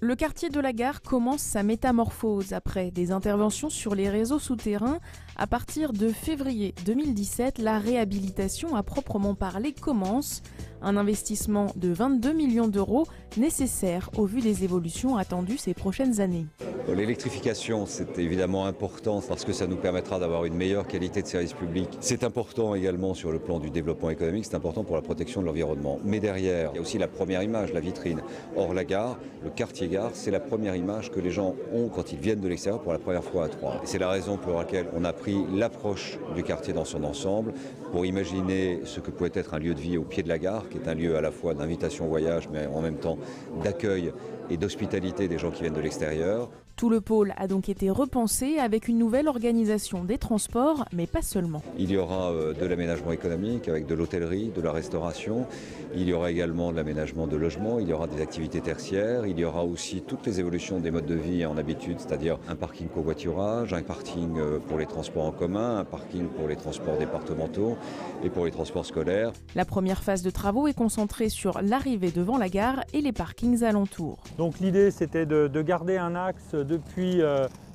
Le quartier de la Gare commence sa métamorphose après des interventions sur les réseaux souterrains. À partir de février 2017, la réhabilitation à proprement parler commence. Un investissement de 22 millions d'euros nécessaire au vu des évolutions attendues ces prochaines années. L'électrification, c'est évidemment important parce que ça nous permettra d'avoir une meilleure qualité de service public. C'est important également sur le plan du développement économique, c'est important pour la protection de l'environnement. Mais derrière, il y a aussi la première image, la vitrine. Or, la gare, le quartier gare, c'est la première image que les gens ont quand ils viennent de l'extérieur pour la première fois à Troyes. Et c'est la raison pour laquelle on a pris l'approche du quartier dans son ensemble pour imaginer ce que pouvait être un lieu de vie au pied de la gare, qui est un lieu à la fois d'invitation au voyage, mais en même temps d'accueil et d'hospitalité des gens qui viennent de l'extérieur. Tout le pôle a donc été repensé avec une nouvelle organisation des transports, mais pas seulement. Il y aura de l'aménagement économique avec de l'hôtellerie, de la restauration. Il y aura également de l'aménagement de logements, il y aura des activités tertiaires. Il y aura aussi toutes les évolutions des modes de vie en habitude, c'est-à-dire un parking covoiturage, un parking pour les transports en commun, un parking pour les transports départementaux et pour les transports scolaires. La première phase de travaux est concentrée sur l'arrivée devant la gare et les parkings alentours. Donc l'idée c'était de garder un axe depuis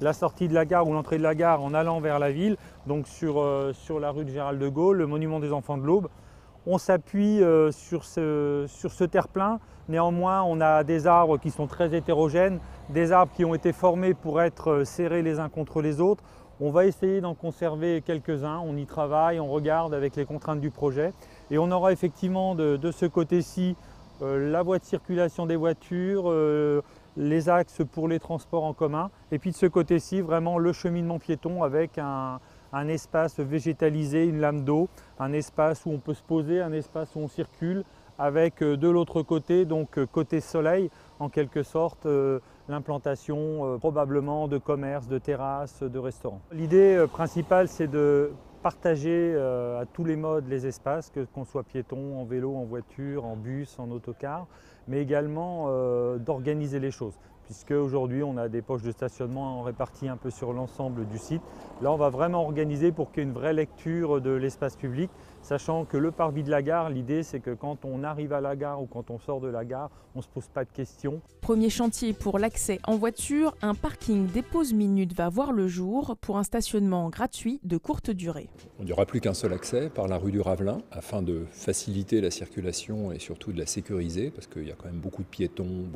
la sortie de la gare ou l'entrée de la gare en allant vers la ville, donc sur la rue de Gérald de Gaulle, le monument des Enfants de l'Aube. On s'appuie sur ce terre-plein. Néanmoins, on a des arbres qui sont très hétérogènes, des arbres qui ont été formés pour être serrés les uns contre les autres. On va essayer d'en conserver quelques-uns, on y travaille, on regarde avec les contraintes du projet. Et on aura effectivement de ce côté-ci la voie de circulation des voitures, les axes pour les transports en commun. Et puis de ce côté-ci, vraiment le cheminement piéton avec un espace végétalisé, une lame d'eau, un espace où on peut se poser, un espace où on circule, avec de l'autre côté, donc côté soleil, en quelque sorte, l'implantation probablement de commerces, de terrasses, de restaurants. L'idée principale, c'est de partager à tous les modes les espaces, qu'on soit piéton, en vélo, en voiture, en bus, en autocar, mais également d'organiser les choses. Puisque aujourd'hui on a des poches de stationnement réparties un peu sur l'ensemble du site. Là on va vraiment organiser pour qu'il y ait une vraie lecture de l'espace public, sachant que le parvis de la gare, l'idée c'est que quand on arrive à la gare ou quand on sort de la gare, on ne se pose pas de questions. Premier chantier pour l'accès en voiture, un parking des pauses minutes va voir le jour pour un stationnement gratuit de courte durée. Il n'y aura plus qu'un seul accès par la rue du Ravelin afin de faciliter la circulation et surtout de la sécuriser parce qu'il y a quand même beaucoup de piétons,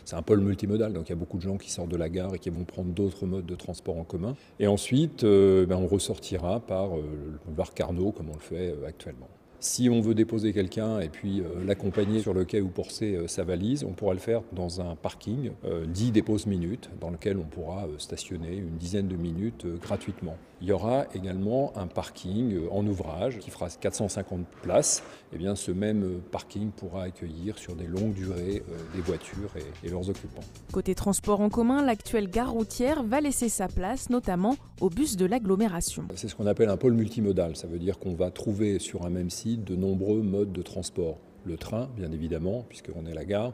c'est un pôle multimodal, donc il y a beaucoup de gens qui sortent de la gare et qui vont prendre d'autres modes de transport en commun. Et ensuite, on ressortira par le boulevard Carnot comme on le fait actuellement. Si on veut déposer quelqu'un et puis l'accompagner sur le quai ou porter sa valise, on pourra le faire dans un parking dit des pauses minutes, dans lequel on pourra stationner une dizaine de minutes gratuitement. Il y aura également un parking en ouvrage qui fera 450 places. Et bien, ce même parking pourra accueillir sur des longues durées des voitures et leurs occupants. Côté transport en commun, l'actuelle gare routière va laisser sa place notamment aux bus de l'agglomération. C'est ce qu'on appelle un pôle multimodal. Ça veut dire qu'on va trouver sur un même site de nombreux modes de transport. Le train, bien évidemment, puisqu'on est à la gare,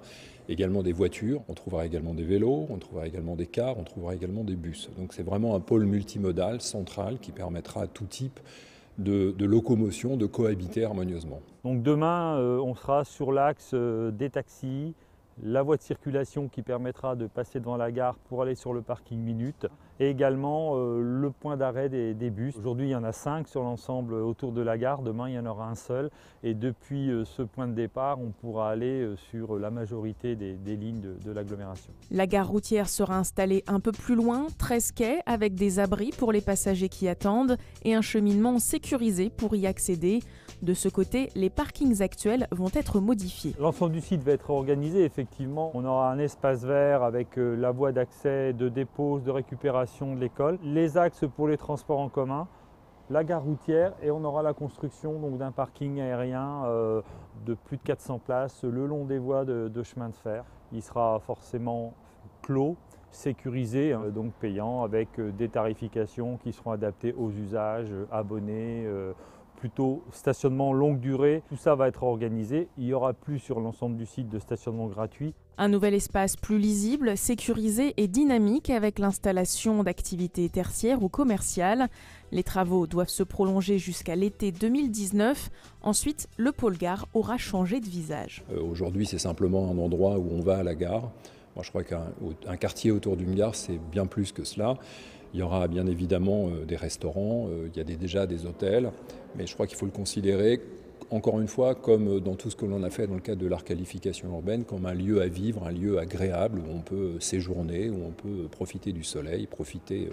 également des voitures, on trouvera également des vélos, on trouvera également des cars, on trouvera également des bus. Donc c'est vraiment un pôle multimodal central qui permettra à tout type de locomotion de cohabiter harmonieusement. Donc demain, on sera sur l'axe des taxis, la voie de circulation qui permettra de passer devant la gare pour aller sur le parking minute et également le point d'arrêt des bus. Aujourd'hui il y en a 5 sur l'ensemble autour de la gare, demain il y en aura un seul et depuis ce point de départ on pourra aller sur la majorité des lignes de l'agglomération. La gare routière sera installée un peu plus loin, 13 quais avec des abris pour les passagers qui attendent et un cheminement sécurisé pour y accéder. De ce côté, les parkings actuels vont être modifiés. L'ensemble du site va être organisé, effectivement. On aura un espace vert avec la voie d'accès, de dépose, de récupération de l'école, les axes pour les transports en commun, la gare routière et on aura la construction d'un parking aérien de plus de 400 places le long des voies de chemin de fer. Il sera forcément clos, sécurisé, donc payant avec des tarifications qui seront adaptées aux usages, abonnés, plutôt stationnement longue durée. Tout ça va être organisé. Il n'y aura plus sur l'ensemble du site de stationnement gratuit. Un nouvel espace plus lisible, sécurisé et dynamique avec l'installation d'activités tertiaires ou commerciales. Les travaux doivent se prolonger jusqu'à l'été 2019. Ensuite, le pôle gare aura changé de visage. Aujourd'hui, c'est simplement un endroit où on va à la gare. Moi, je crois qu'un quartier autour d'une gare, c'est bien plus que cela. Il y aura bien évidemment des restaurants, il y a déjà des hôtels, mais je crois qu'il faut le considérer, encore une fois, comme dans tout ce que l'on a fait dans le cadre de la requalification urbaine, comme un lieu à vivre, un lieu agréable où on peut séjourner, où on peut profiter du soleil, profiter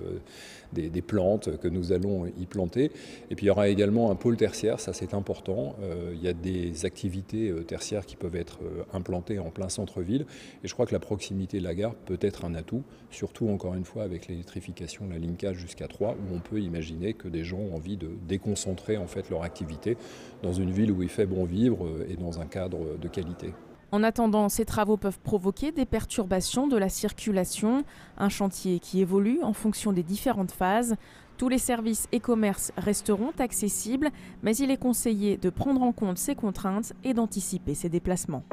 des plantes que nous allons y planter. Et puis il y aura également un pôle tertiaire, ça c'est important. Il y a des activités tertiaires qui peuvent être implantées en plein centre-ville. Et je crois que la proximité de la gare peut être un atout, surtout encore une fois avec l'électrification, la ligne 4 jusqu'à 3, où on peut imaginer que des gens ont envie de déconcentrer en fait leur activité dans une ville où il fait bon vivre et dans un cadre de qualité. En attendant, ces travaux peuvent provoquer des perturbations de la circulation, un chantier qui évolue en fonction des différentes phases. Tous les services et commerces resteront accessibles, mais il est conseillé de prendre en compte ces contraintes et d'anticiper ces déplacements.